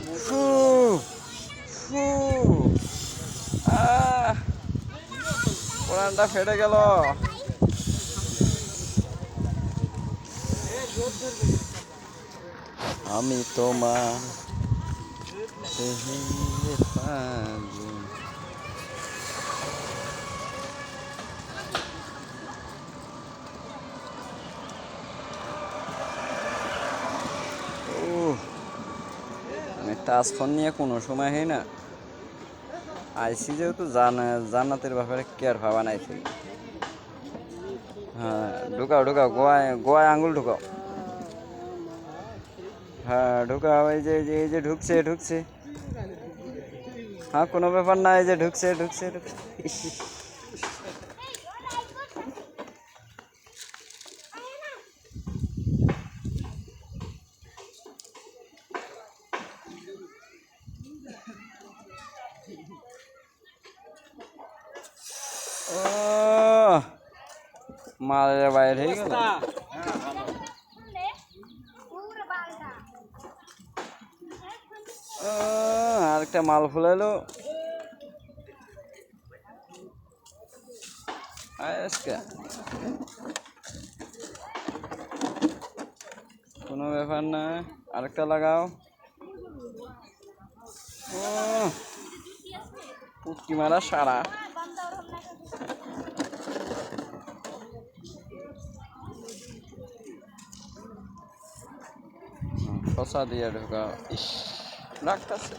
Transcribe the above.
ফু ফু আহ কোরআনটা ফেটে গেল। আমি তোমার দেহের ফাগুন। আমি টাচ ফোন নিয়ে কোনো সময় হয় না আইসি যেহেতু জান্নাতের ব্যাপারে কেয়ার ভাবা নাই থেকে। হ্যাঁ ঢুকাও ঢুকাও গোয়ায় গোয়ায় আঙুল ঢুকাও। হ্যাঁ ঢুকাও এই যে ঢুকছে ঢুকছে। হ্যাঁ কোনো ব্যাপার না এই যে ঢুকছে ঢুকছে ঢুকছে। ইস, ও মালের বাইরে হয়ে গেল। আরেকটা মাল ফুলাইলো আজকে। কোনো ব্যাপার না আরেকটা লাগাও। ও পুটকি মারা সারা। শশা দিয়ে ঢোকাও। ইস লাগতেছে।